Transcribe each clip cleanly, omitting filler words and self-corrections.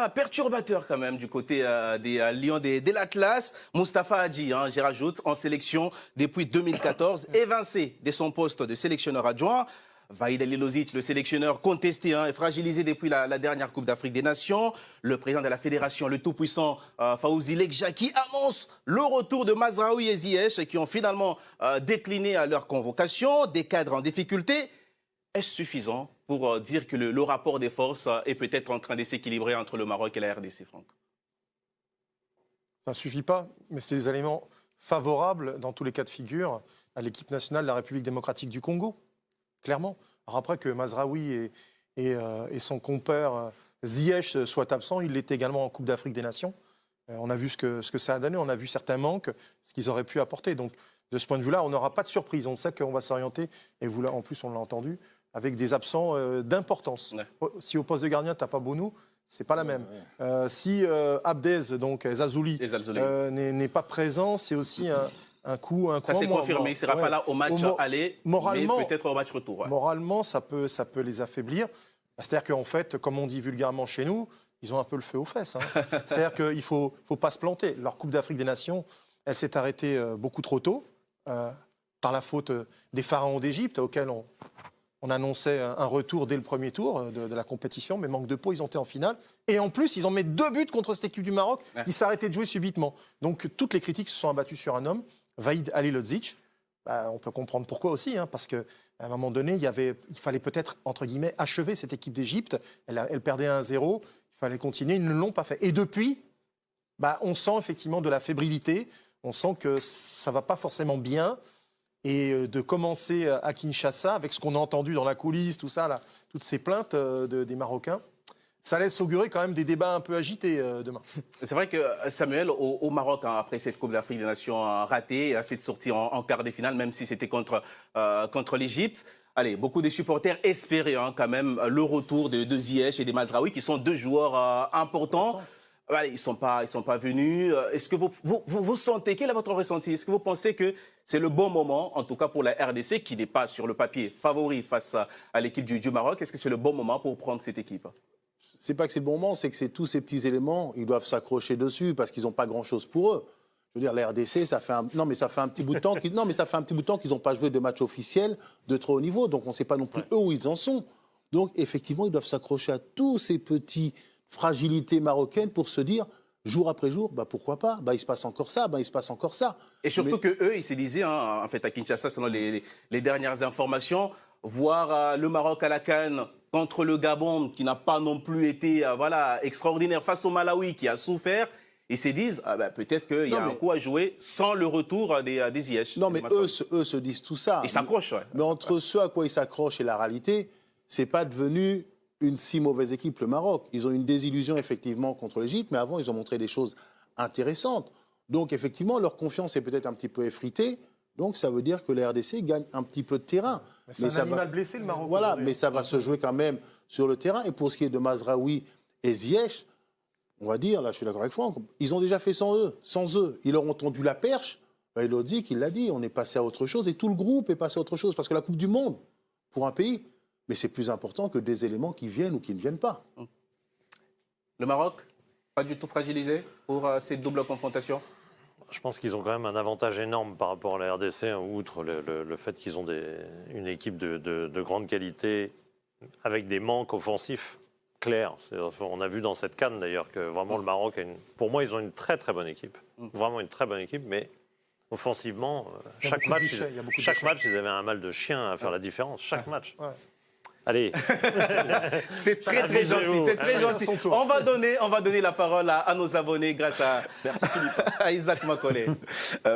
résultat perturbateur quand même du côté des Lions de l'Atlas. Moustapha Hadji, j'y rajoute, en sélection depuis 2014, évincé de son poste de sélectionneur adjoint. Vahid Halilovic, le sélectionneur contesté et fragilisé depuis la dernière Coupe d'Afrique des Nations. Le président de la fédération, le tout-puissant Fawzi Lekja, qui annonce le retour de Mazraoui et Ziyech qui ont finalement décliné à leur convocation. Des cadres en difficulté. Est-ce suffisant pour dire que le rapport des forces est peut-être en train de s'équilibrer entre le Maroc et la RDC, Franck? Ça ne suffit pas, mais c'est des éléments favorables, dans tous les cas de figure, à l'équipe nationale de la République démocratique du Congo. Clairement. Alors après que Mazraoui et son compère Ziyech soient absents, il l'était également en Coupe d'Afrique des Nations. On a vu ce que ça a donné, on a vu certains manques, ce qu'ils auraient pu apporter. Donc de ce point de vue-là, on n'aura pas de surprise. On sait qu'on va s'orienter, et vous, en plus on l'a entendu, avec des absents d'importance. Ouais. Si au poste de gardien, tu n'as pas Bounou, c'est pas la même. Si Abdez, donc Zazouli, n'est pas présent, c'est aussi un coup. Ça s'est confirmé, il ne sera pas là au match aller, mais peut-être au match retour. Ouais. Moralement, ça peut les affaiblir. C'est-à-dire qu'en fait, comme on dit vulgairement chez nous, ils ont un peu le feu aux fesses. C'est-à-dire qu'il ne faut pas se planter. Leur Coupe d'Afrique des Nations, elle s'est arrêtée beaucoup trop tôt, par la faute des pharaons d'Égypte, auxquels on annonçait un retour dès le premier tour de la compétition, mais manque de peau, ils ont été en finale. Et en plus, ils ont mis 2 buts contre cette équipe du Maroc. Ils s'arrêtaient de jouer subitement. Donc toutes les critiques se sont abattues sur un homme, Vahid Halilovic. On peut comprendre pourquoi aussi, parce qu'à un moment donné, il fallait peut-être, entre guillemets, achever cette équipe d'Égypte. Elle perdait 1-0, il fallait continuer, ils ne l'ont pas fait. Et depuis, on sent effectivement de la fébrilité, on sent que ça ne va pas forcément bien. Et de commencer à Kinshasa, avec ce qu'on a entendu dans la coulisse, tout ça, là, toutes ces plaintes des Marocains, ça laisse augurer quand même des débats un peu agités demain. C'est vrai que Samuel, au Maroc, après cette Coupe d'Afrique des Nations ratée, cette sortie en quart de finale, même si c'était contre l'Égypte, allez, beaucoup de supporters espéraient quand même le retour de Ziyech et de Mazraoui, qui sont 2 joueurs importants. Allez, ils ne sont pas venus. Est-ce que vous sentez, quel est votre ressenti? Est-ce que vous pensez que c'est le bon moment, en tout cas pour la RDC, qui n'est pas sur le papier favori face à l'équipe du Maroc? Est-ce que c'est le bon moment pour prendre cette équipe? C'est pas que c'est le bon moment, c'est que c'est tous ces petits éléments, ils doivent s'accrocher dessus parce qu'ils n'ont pas grand-chose pour eux. Je veux dire, la RDC, ça fait un petit bout de temps qu'ils n'ont pas joué de match officiel de trop haut niveau, donc on ne sait pas non plus eux où ils en sont. Donc effectivement, ils doivent s'accrocher à tous ces petits fragilités marocaines pour se dire, jour après jour, pourquoi pas, il se passe encore ça, il se passe encore ça. Et surtout qu'eux, ils se disaient, en fait, à Kinshasa, selon les dernières informations, voir le Maroc à la CAN contre le Gabon, qui n'a pas non plus été extraordinaire, face au Malawi, qui a souffert, ils se disent, peut-être qu'il y a un coup à jouer sans le retour des Ziyech. Non, mais eux se disent tout ça. Ils s'accrochent, Mais entre ce à quoi ils s'accrochent et la réalité, c'est pas devenu une si mauvaise équipe, le Maroc. Ils ont une désillusion, effectivement, contre l'Égypte, mais avant, ils ont montré des choses intéressantes. Donc, effectivement, leur confiance est peut-être un petit peu effritée. Donc, ça veut dire que la RDC gagne un petit peu de terrain. C'est un animal blessé, le Maroc. Voilà, mais ça va se jouer quand même sur le terrain. Et pour ce qui est de Mazraoui et Ziyech, on va dire, là, je suis d'accord avec Franck, ils ont déjà fait sans eux. Ils leur ont tendu la perche. Elodie, il l'a dit, on est passé à autre chose. Et tout le groupe est passé à autre chose. Parce que la Coupe du Monde, pour un pays, mais c'est plus important que des éléments qui viennent ou qui ne viennent pas. Le Maroc, pas du tout fragilisé pour ces doubles confrontations? Je pense qu'ils ont quand même un avantage énorme par rapport à la RDC, outre le fait qu'ils ont une équipe de grande qualité, avec des manques offensifs clairs. On a vu dans cette CAN d'ailleurs que vraiment le Maroc, pour moi, ils ont une très très bonne équipe. Vraiment une très bonne équipe, mais offensivement, chaque match, ils avaient un mal de chien à faire la différence. Chaque match. Ouais. Allez. C'est très gentil, c'est très gentil. On va donner la parole à nos abonnés grâce à Isaac Makolé.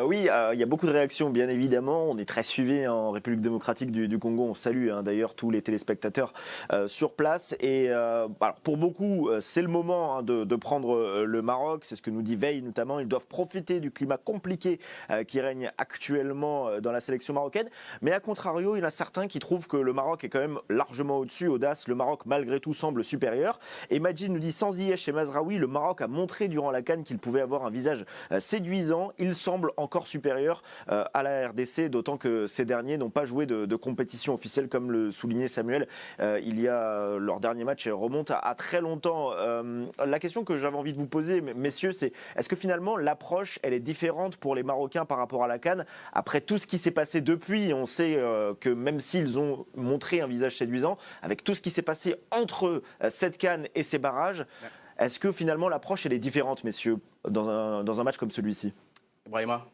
Oui, il y a beaucoup de réactions, bien évidemment. On est très suivis en République démocratique du Congo. On salue d'ailleurs tous les téléspectateurs sur place. Et alors, pour beaucoup, c'est le moment de prendre le Maroc. C'est ce que nous dit Veil notamment. Ils doivent profiter du climat compliqué qui règne actuellement dans la sélection marocaine. Mais à contrario, il y en a certains qui trouvent que le Maroc est quand même largement largement au-dessus. Audace, le Maroc malgré tout semble supérieur. Et Majid nous dit sans Ziyech et Mazraoui, le Maroc a montré durant la CAN qu'il pouvait avoir un visage séduisant. Il semble encore supérieur à la RDC, d'autant que ces derniers n'ont pas joué de compétition officielle, comme le soulignait Samuel. Il y a leur dernier match remonte à très longtemps. La question que j'avais envie de vous poser, messieurs, c'est est-ce que finalement l'approche elle est différente pour les Marocains par rapport à la CAN après tout ce qui s'est passé depuis? On sait que même s'ils ont montré un visage séduisant, avec tout ce qui s'est passé entre cette CAN et ces barrages, est-ce que finalement l'approche elle est différente, messieurs, dans un match comme celui-ci? Ibrahima.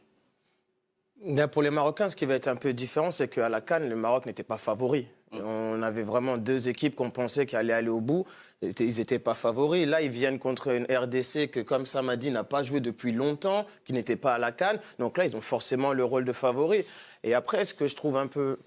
Bien, pour les Marocains, ce qui va être un peu différent, c'est qu'à la CAN, le Maroc n'était pas favori. On avait vraiment deux équipes qu'on pensait qu'elles allaient aller au bout. Ils n'étaient pas favoris. Là, ils viennent contre une RDC que, comme Samadi, n'a pas joué depuis longtemps, qui n'était pas à la CAN. Donc là, ils ont forcément le rôle de favori. Et après, ce que je trouve un peu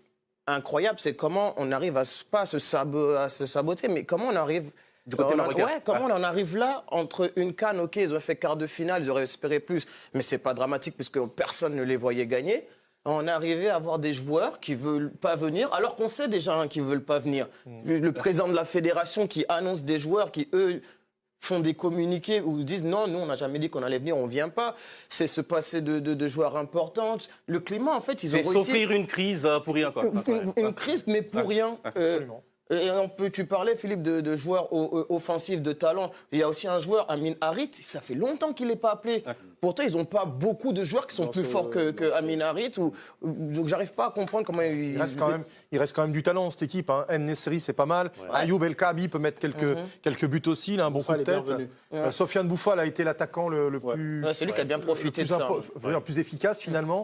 incroyable, c'est comment on arrive à se saboter, mais comment on arrive... Du côté marocain. Ouais, comment on en arrive là entre une CAN, ok, ils ont fait quart de finale, ils auraient espéré plus, mais c'est pas dramatique puisque personne ne les voyait gagner. On est arrivé à avoir des joueurs qui veulent pas venir, alors qu'on sait déjà qu'ils veulent pas venir. Le président de la fédération qui annonce des joueurs qui, eux, font des communiqués où ils disent non, nous on n'a jamais dit qu'on allait venir, on vient pas. C'est se passer de joueurs importants. Le climat, en fait, ils ont C'est réussi... s'offrir une crise pour rien, quoi. Une crise, mais pour rien. Absolument. Et tu parlais, Philippe, de joueurs offensifs, de talent. Il y a aussi un joueur, Amin Harit, ça fait longtemps qu'il n'est pas appelé. Pourtant, ils n'ont pas beaucoup de joueurs qui sont plus forts que Amin Harit. Donc, j'arrive pas à comprendre comment Il reste quand même du talent, cette équipe. Hein. En-Nesyri, c'est pas mal. Ayoub El Kaabi peut mettre quelques buts aussi. Il a un bon coup de tête. Sofiane Bouffal a été l'attaquant le plus... c'est lui qui a bien profité de ça. Le plus efficace, finalement.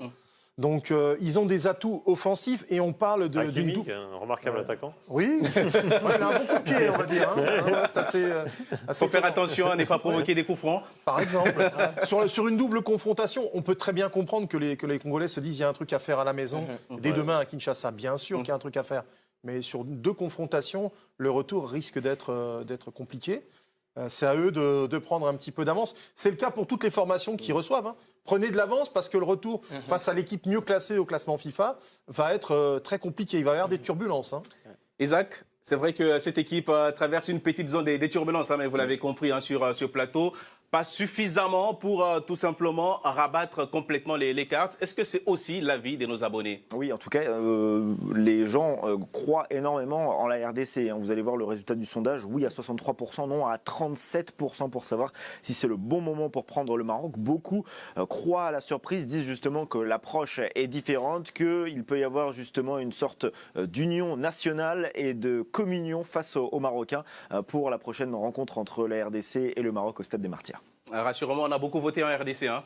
Donc, ils ont des atouts offensifs et on parle d'une Hakimi, double... un remarquable attaquant. Oui, il a un bon coup de pied, on va dire. Hein. Ouais, c'est assez Faut faire attention à ne pas provoquer des coups francs. Par exemple, sur une double confrontation, on peut très bien comprendre que les Congolais se disent il y a un truc à faire à la maison. Dès demain à Kinshasa, bien sûr qu'il y a un truc à faire. Mais sur deux confrontations, le retour risque d'être compliqué. C'est à eux de prendre un petit peu d'avance. C'est le cas pour toutes les formations qui reçoivent. Hein. Prenez de l'avance parce que le retour face à l'équipe mieux classée au classement FIFA va être très compliqué. Il va y avoir des turbulences. Hein. Isaac, c'est vrai que cette équipe traverse une petite zone des turbulences, hein, mais vous l'avez compris hein, sur plateau. Pas suffisamment pour tout simplement rabattre complètement les cartes. Est-ce que c'est aussi l'avis de nos abonnés? Oui, en tout cas, les gens croient énormément en la RDC. Hein. Vous allez voir le résultat du sondage. Oui, à 63%, non, à 37% pour savoir si c'est le bon moment pour prendre le Maroc. Beaucoup croient à la surprise, disent justement que l'approche est différente, qu'il peut y avoir justement une sorte d'union nationale et de communion face aux Marocains pour la prochaine rencontre entre la RDC et le Maroc au Stade des Martyrs. Rassurez-moi, on a beaucoup voté en RDC. Hein.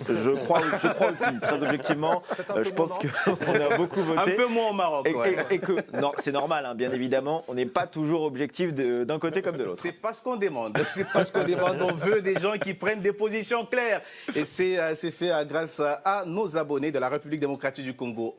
Je crois aussi, très objectivement. Je pense qu'on a beaucoup voté. Un peu moins au Maroc. Et que, non, c'est normal, hein, bien évidemment. On n'est pas toujours objectif d'un côté comme de l'autre. C'est pas ce qu'on demande. C'est pas ce qu'on demande. On veut des gens qui prennent des positions claires. Et c'est fait grâce à nos abonnés de la République démocratique du Congo.